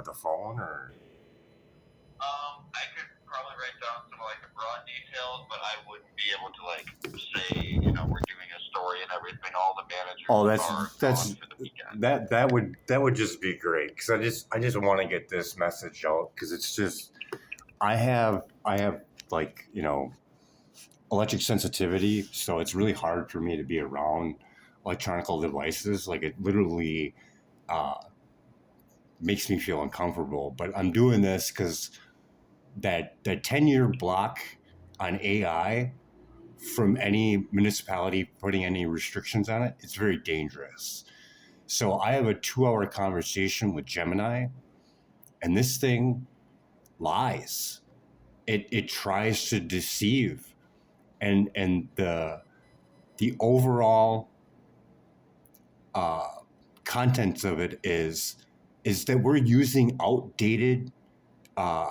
the phone, or? I could probably write down some like the broad details, but I wouldn't be able to like say, we're doing a story and everything. All the managers Oh, are gone for the weekend. that would just be great, because I just want to get this message out, because it's just I have like electric sensitivity, so it's really hard for me to be around electronic devices. Like, it literally uh, makes me feel uncomfortable. But I'm doing this because that 10-year block on AI from any municipality putting any restrictions on it, it's very dangerous. So I have a 2-hour conversation with Gemini, and this thing lies. It tries to deceive, and the overall uh, contents of it is that uh,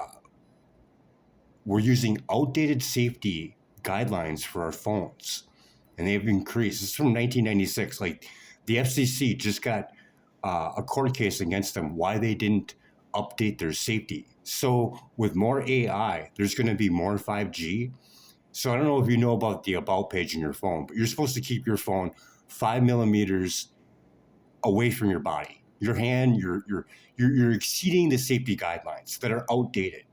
we're using outdated safety guidelines for our phones, and they've increased. It's from 1996. Like, the FCC just got a court case against them why they didn't update their safety. So with more AI, there's going to be more 5G. So I don't know if you know about the About page in your phone, but you're supposed to keep your phone 5 millimeters away from your body. Your hand, you're exceeding the safety guidelines that are outdated.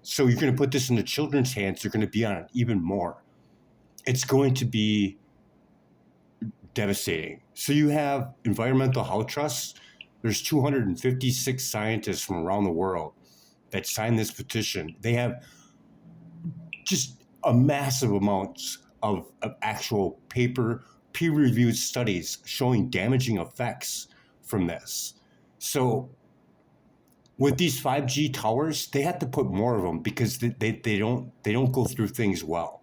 So you're going to put this in the children's hands. They're going to be on it even more. It's going to be devastating. So you have environmental health trusts. There's 256 scientists from around the world that signed this petition. They have just a massive amounts of actual peer-reviewed studies showing damaging effects from this. So with these 5G towers, they have to put more of them because they don't go through things well.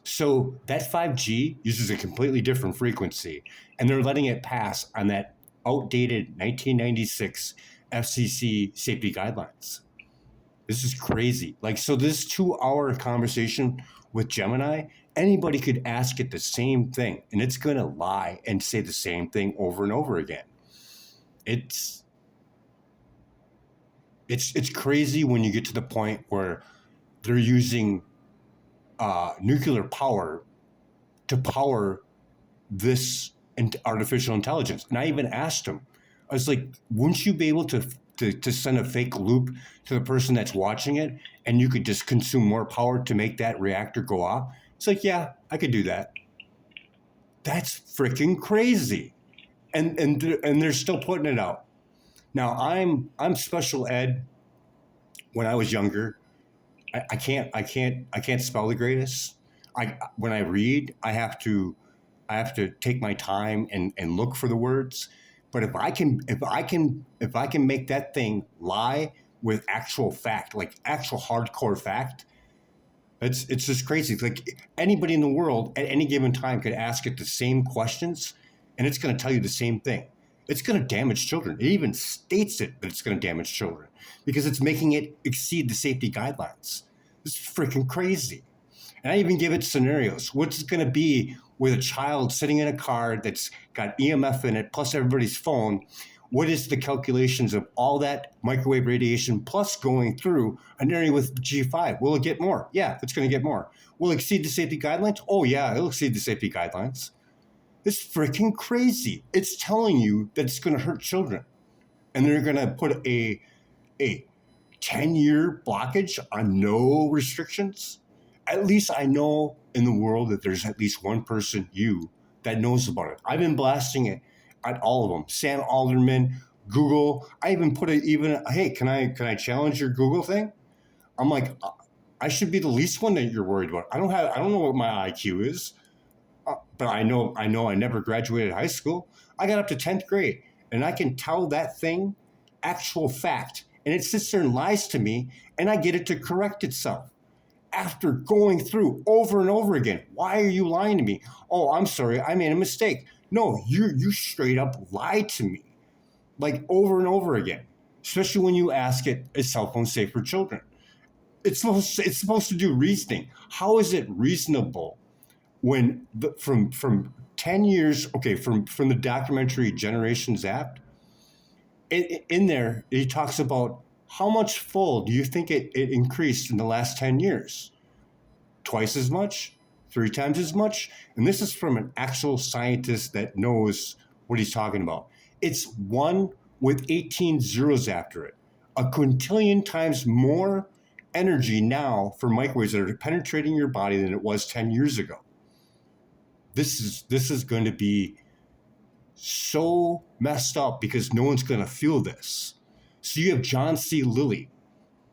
So that 5G uses a completely different frequency, and they're letting it pass on that outdated 1996 FCC safety guidelines. This is crazy. Like, so this 2-hour conversation with Gemini, anybody could ask it the same thing, and it's going to lie and say the same thing over and over again. It's crazy when you get to the point where they're using nuclear power to power this artificial intelligence. And I even asked him, I was like, wouldn't you be able to send a fake loop to the person that's watching it, and you could just consume more power to make that reactor go off? It's like, yeah, I could do that. That's freaking crazy. And they're still putting it out. Now, I'm special ed. When I was younger, I can't spell the greatest. When I read, I have to take my time and look for the words. But if I can make that thing lie with actual fact, like actual hardcore fact, it's just crazy. It's like anybody in the world at any given time could ask it the same questions, and it's going to tell you the same thing. It's going to damage children. It even states it that it's going to damage children because it's making it exceed the safety guidelines. It's freaking crazy. And I even give it scenarios. What's it going to be with a child sitting in a car that's got EMF in it, plus everybody's phone? What is the calculations of all that microwave radiation plus going through an area with G5? Will it get more? Yeah, it's going to get more. Will it exceed the safety guidelines? Oh, yeah, it'll exceed the safety guidelines. It's freaking crazy. It's telling you that it's going to hurt children. And they're going to put a 10-year blockage on no restrictions. At least I know in the world that there's at least one person, you, that knows about it. I've been blasting it at all of them. Sam Alderman, Google. I even put it hey, can I challenge your Google thing? I'm like, I should be the least one that you're worried about. I don't know what my IQ is. But I know I never graduated high school. I got up to 10th grade, and I can tell that thing actual fact, and it sits there and lies to me, and I get it to correct itself after going through over and over again. Why are you lying to me? Oh, I'm sorry, I made a mistake. No, you straight up lied to me, like over and over again, especially when you ask it, is cell phone safe for children? It's supposed to do reasoning. How is it reasonable when from 10 years, okay, from the documentary Generation Zapped, in there, he talks about how much fold do you think it increased in the last 10 years? Twice as much? 3 times as much? And this is from an actual scientist that knows what he's talking about. It's 1 with 18 zeros after it. A quintillion times more energy now for microwaves that are penetrating your body than it was 10 years ago. This is going to be so messed up because no one's going to feel this. So you have John C. Lilly,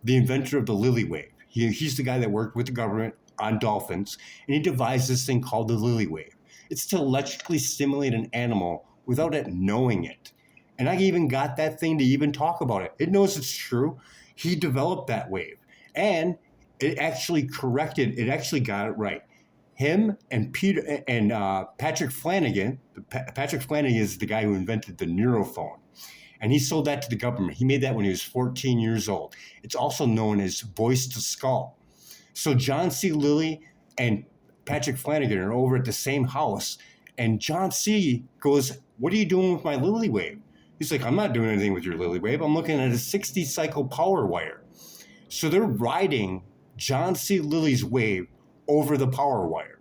the inventor of the Lilly wave. He's the guy that worked with the government on dolphins, and he devised this thing called the Lilly wave. It's to electrically stimulate an animal without it knowing it. And I even got that thing to even talk about it. It knows it's true. He developed that wave, and it actually got it right. Him and Patrick Flanagan. Patrick Flanagan is the guy who invented the neurophone, and he sold that to the government. He made that when he was 14 years old. It's also known as voice to skull. So John C. Lilly and Patrick Flanagan are over at the same house, and John C. goes, "What are you doing with my Lilly wave?" He's like, "I'm not doing anything with your Lilly wave. I'm looking at a 60-cycle power wire." So they're riding John C. Lilly's wave over the power wire.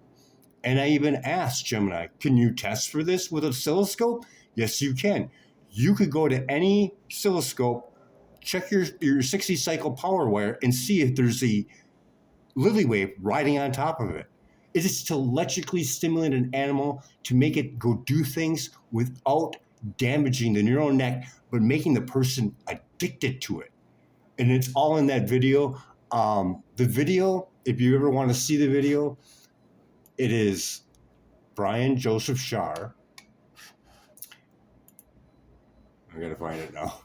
And I even asked Gemini, "Can you test for this with an oscilloscope?" Yes, you can. You could go to any oscilloscope, check your 60-cycle power wire, and see if there's a Lilly wave riding on top of it. It is to electrically stimulate an animal to make it go do things without damaging the neural net, but making the person addicted to it. And it's all in that video. The video, if you ever want to see the video, it is Brian Joseph Shar. I gotta find it now.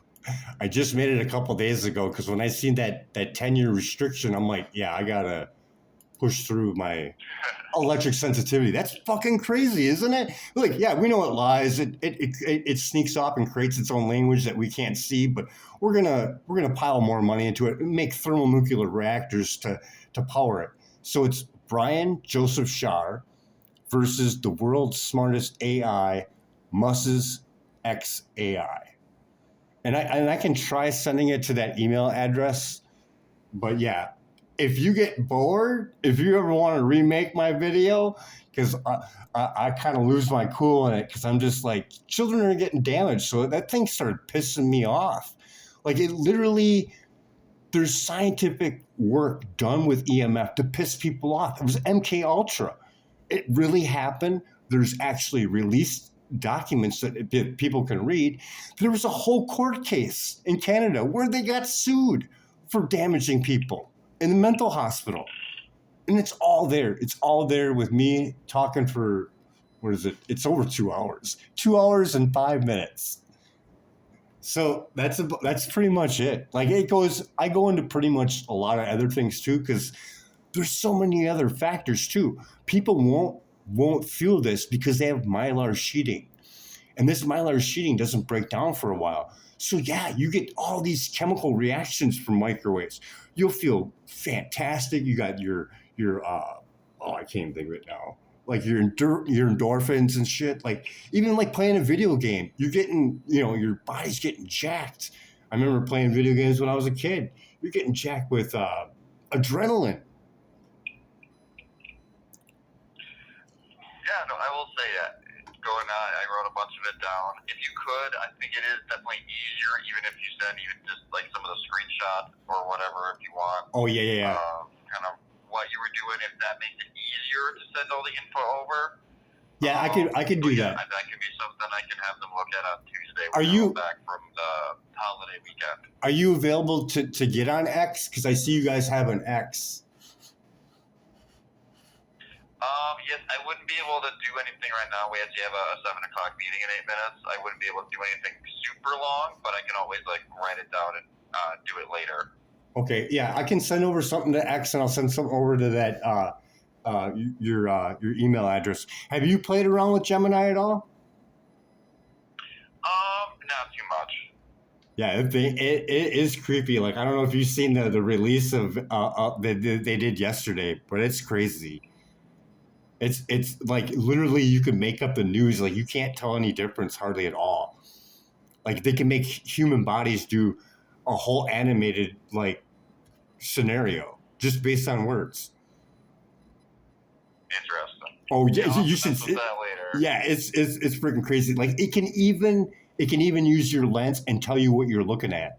I just made it a couple days ago because when I seen that 10-year restriction, I'm like, yeah, I gotta push through my electric sensitivity. That's fucking crazy, isn't it? Like, yeah, we know it lies. It sneaks off and creates its own language that we can't see, but we're gonna pile more money into it and make thermonuclear reactors to power it. So it's Brian Joseph Shar versus the world's smartest AI, Muss's XAI. And I can try sending it to that email address, but yeah, if you get bored, if you ever want to remake my video, because I kind of lose my cool in it, because I'm just like, children are getting damaged. So that thing started pissing me off. Like, it literally, there's scientific work done with EMF to piss people off. It was MK Ultra. It really happened. There's actually released documents that people can read. There was a whole court case in Canada where they got sued for damaging people in the mental hospital. And it's all there. It's all there with me talking for, what is it? It's over 2 hours. 2 hours and 5 minutes. So that's pretty much it. Like, I go into pretty much a lot of other things too, because there's so many other factors too. People won't feel this because they have mylar sheeting. And this mylar sheeting doesn't break down for a while. So yeah, you get all these chemical reactions from microwaves. You'll feel fantastic. You got your I can't think of it now. Like your endorphins and shit. Like, even like playing a video game, you're getting, your body's getting jacked. I remember playing video games when I was a kid. You're getting jacked with adrenaline. Yeah, no, I will say that. I wrote a bunch of it down. If you could, I think it is definitely easier, even if you send even just like some of the screenshots or whatever, if you want. Oh, yeah. Kind of what you were doing, if that makes it easier to send all the info over. Yeah, I could do that. That could be something I can have them look at on Tuesday when we're back from the holiday weekend. Are you available to get on X? Because I see you guys have an X. Yes, I wouldn't be able to do anything right now. We actually have a 7 o'clock meeting in 8 minutes. I wouldn't be able to do anything super long, but I can always write it down and do it later. Okay, yeah, I can send over something to X, and I'll send something over to that your email address. Have you played around with Gemini at all? Not too much. Yeah, it is creepy. Like, I don't know if you've seen the release of that they did yesterday, but it's crazy. It's like literally you could make up the news. Like, you can't tell any difference hardly at all. Like they can make human bodies do a whole animated like scenario just based on words. Interesting. Oh yeah, I'll you have to should. mess with that later. Yeah, it's freaking crazy. Like it can even use your lens and tell you what you're looking at.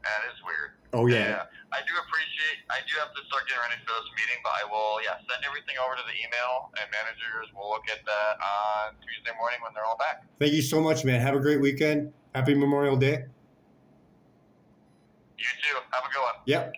That is weird. Oh yeah. I do have to start getting ready for this meeting, but I will send everything over to the email, and managers will look at that on Tuesday morning when they're all back. Thank you so much, man. Have a great weekend. Happy Memorial Day. You too. Have a good one. Yep.